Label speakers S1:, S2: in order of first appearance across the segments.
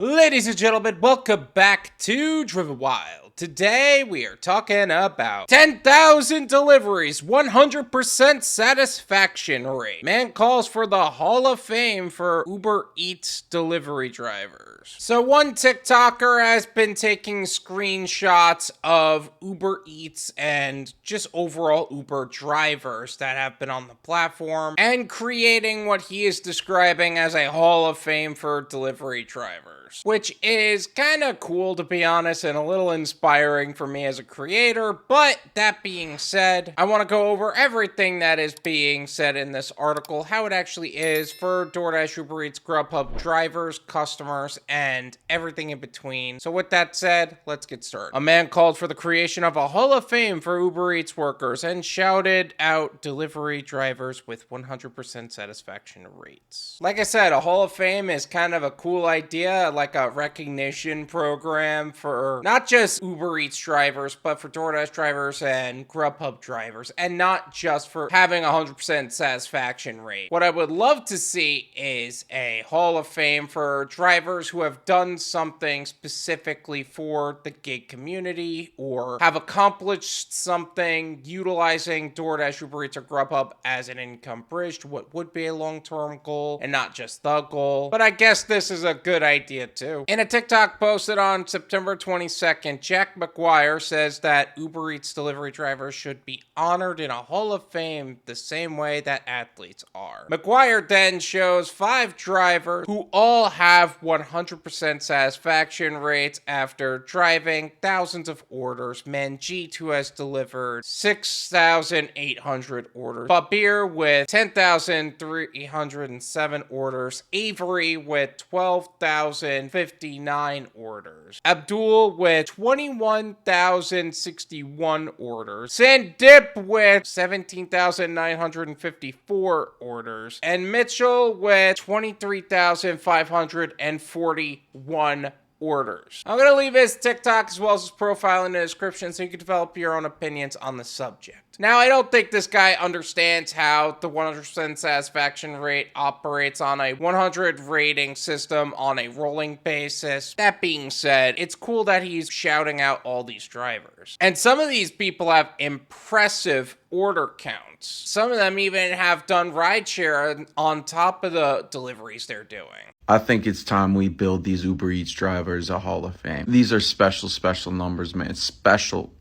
S1: Ladies and gentlemen, welcome back to Driven Wyld. Today we are talking about 10,000 deliveries, 100% satisfaction rate. Man calls for the Hall of Fame for Uber Eats delivery drivers. So one TikToker has been taking screenshots of Uber Eats and just overall Uber drivers that have been on the platform and creating what he is describing as a Hall of Fame for delivery drivers, which is kind of cool, to be honest, and a little inspiring for me as a creator. But that being said, I want to go over everything that is being said in this article, how it actually is for Doordash UberEats Grubhub drivers, customers, and everything in between. So with that said, let's get started. A man called for the creation of a Hall of Fame for Uber Eats workers and shouted out delivery drivers with 100% satisfaction rates. Like I said, a Hall of Fame is kind of a cool idea, like a recognition program for not just Uber Eats drivers, but for DoorDash drivers and Grubhub drivers, and not just for having 100% satisfaction rate. What I would love to see is a Hall of Fame for drivers who have done something specifically for the gig community or have accomplished something utilizing DoorDash, Uber Eats, or Grubhub as an income bridge to what would be a long-term goal and not just the goal. But I guess this is a good idea too. In a TikTok posted on September 22nd, Jackmacbarstool says that Uber Eats delivery drivers should be honored in a Hall of Fame the same way that athletes are. McGuire then shows 5 drivers who all have 100% satisfaction rates after driving thousands of orders. Manjeet, who has delivered 6,800 orders. Babir with 10,307 orders. Avery with 12,059 orders. Abdul with 21,061 orders. Sandip with 17,954 orders. And Mitchell with 23,541 orders. I'm going to leave his TikTok as well as his profile in the description so you can develop your own opinions on the subject. Now, I don't think this guy understands how the 100% satisfaction rate operates on a 100 rating system on a rolling basis. That being said, it's cool that he's shouting out all these drivers. And some of these people have impressive order counts. Some of them even have done rideshare on top of the deliveries they're doing.
S2: I think it's time we build these Uber Eats drivers a Hall of Fame. These are special numbers, man. Special.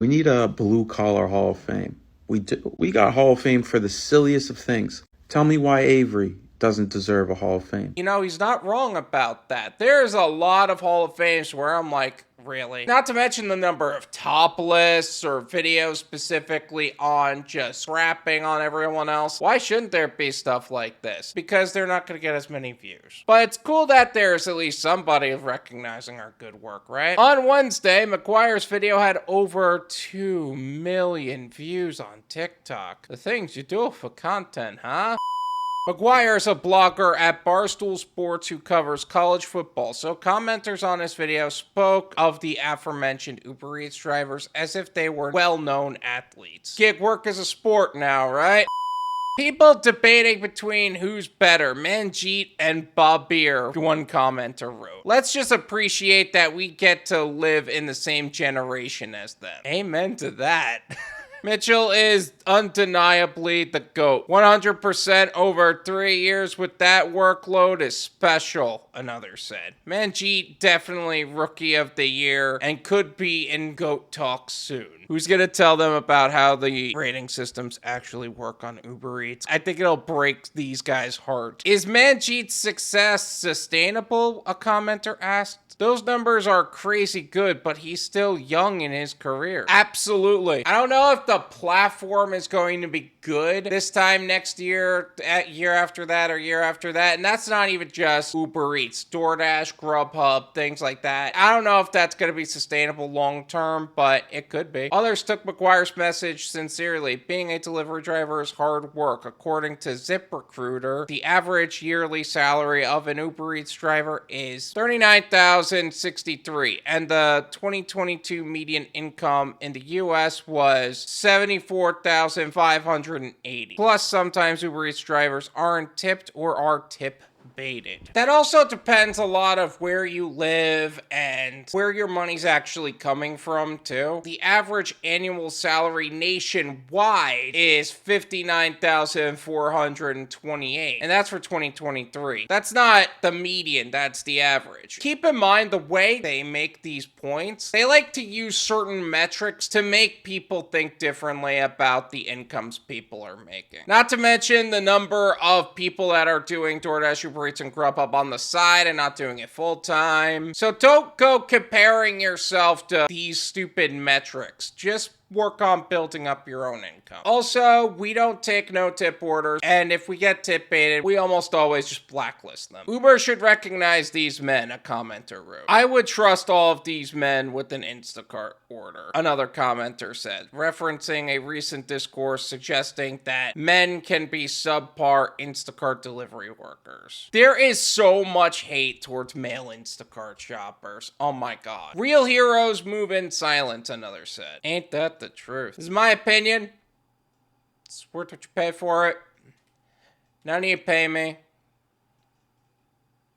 S2: We need a blue collar Hall of Fame. We got a Hall of Fame for the silliest of things. Tell me why Avery doesn't deserve a Hall of Fame.
S1: You know, he's not wrong about that. There's a lot of Hall of Fames where I'm like, really? Not to mention the number of top lists or videos specifically on just scrapping on everyone else. Why shouldn't there be stuff like this? Because they're not going to get as many views. But it's cool that there's at least somebody recognizing our good work, right? On Wednesday, McGuire's video had over 2 million views on TikTok. The things you do for content, huh? McGuire is a blogger at Barstool Sports who covers college football, so commenters on this video spoke of the aforementioned Uber Eats drivers as if they were well-known athletes. Gig work is a sport now, right? People debating between who's better, Manjeet and Babir, one commenter wrote. Let's just appreciate that we get to live in the same generation as them. Amen to that. Mitchell is undeniably the GOAT. 100% over 3 years with that workload is special, another said. Manjeet definitely Rookie of the Year and could be in GOAT talk soon. Who's going to tell them about how the rating systems actually work on Uber Eats? I think it'll break these guys' heart. Is Manjeet's success sustainable? A commenter asked. Those numbers are crazy good, but he's still young in his career. Absolutely. I don't know if the platform is going to be good this time next year, year after that, or year after that. And that's not even just Uber Eats, DoorDash, Grubhub, things like that. I don't know if that's going to be sustainable long term, but it could be. Others took McGuire's message sincerely. Being a delivery driver is hard work. According to ZipRecruiter, the average yearly salary of an Uber Eats driver is $39,063, and the 2022 median income in the U.S. was $74,580. Plus, sometimes Uber Eats drivers aren't tipped or are tip debated. That also depends a lot of where you live and where your money's actually coming from too. The average annual salary nationwide is $59,428, and that's for 2023. That's not the median, that's the average. Keep in mind the way they make these points, they like to use certain metrics to make people think differently about the incomes people are making. Not to mention the number of people that are doing DoorDash, UberEats, and Grubhub on the side and not doing it full time. So don't go comparing yourself to these stupid metrics. Just work on building up your own income. Also, we don't take no-tip orders, and if we get tip baited, we almost always just blacklist them. Uber should recognize these men, a commenter wrote. I would trust all of these men with an Instacart order, another commenter said, referencing a recent discourse suggesting that men can be subpar Instacart delivery workers. There is so much hate towards male Instacart shoppers. Oh my god. Real heroes move in silence, another said. Ain't that the truth? This is my opinion. It's worth what you pay for it. None of you pay me.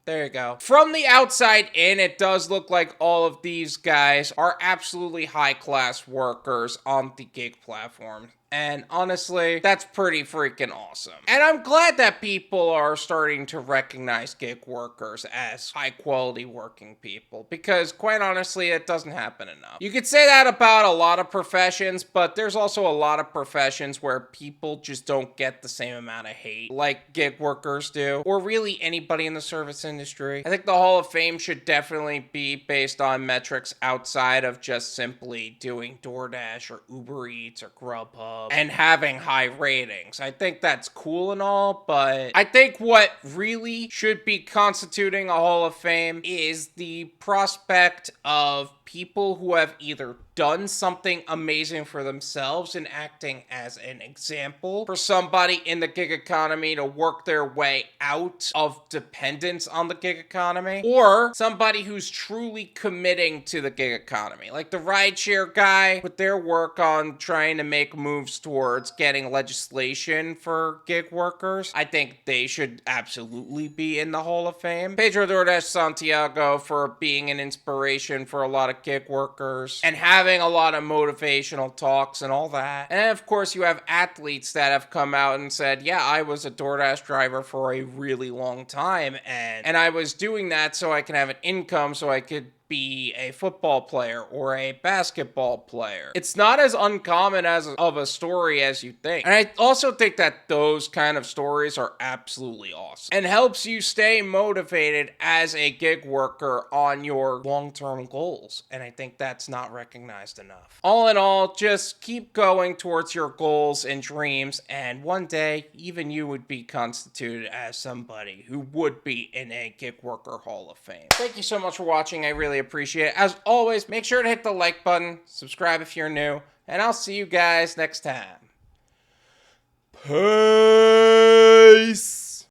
S1: There you go. From the outside in, it does look like all of these guys are absolutely high-class workers on the gig platform. And honestly, that's pretty freaking awesome. And I'm glad that people are starting to recognize gig workers as high-quality working people, because quite honestly, it doesn't happen enough. You could say that about a lot of professions, but there's also a lot of professions where people just don't get the same amount of hate like gig workers do, or really anybody in the service industry. I think the Hall of Fame should definitely be based on metrics outside of just simply doing DoorDash or Uber Eats or Grubhub and having high ratings. I think that's cool and all, but I think what really should be constituting a Hall of Fame is the prospect of people who have either done something amazing for themselves and acting as an example for somebody in the gig economy to work their way out of dependence on the gig economy, or somebody who's truly committing to the gig economy. Like the rideshare guy with their work on trying to make moves towards getting legislation for gig workers. I think they should absolutely be in the Hall of Fame. Pedro DoorDash Santiago for being an inspiration for a lot of gig workers and having a lot of motivational talks and all that. And of course, you have athletes that have come out and said, yeah, I was a DoorDash driver for a really long time, and I was doing that so I can have an income so I could be a football player or a basketball player. It's not as uncommon of a story as you think. And I also think that those kind of stories are absolutely awesome and helps you stay motivated as a gig worker on your long-term goals. And I think that's not recognized enough. All in all, just keep going towards your goals and dreams, and one day even you would be constituted as somebody who would be in a gig worker Hall of Fame. Thank you so much for watching. I really appreciate it. As always, make sure to hit the like button, subscribe if you're new, and I'll see you guys next time. Peace.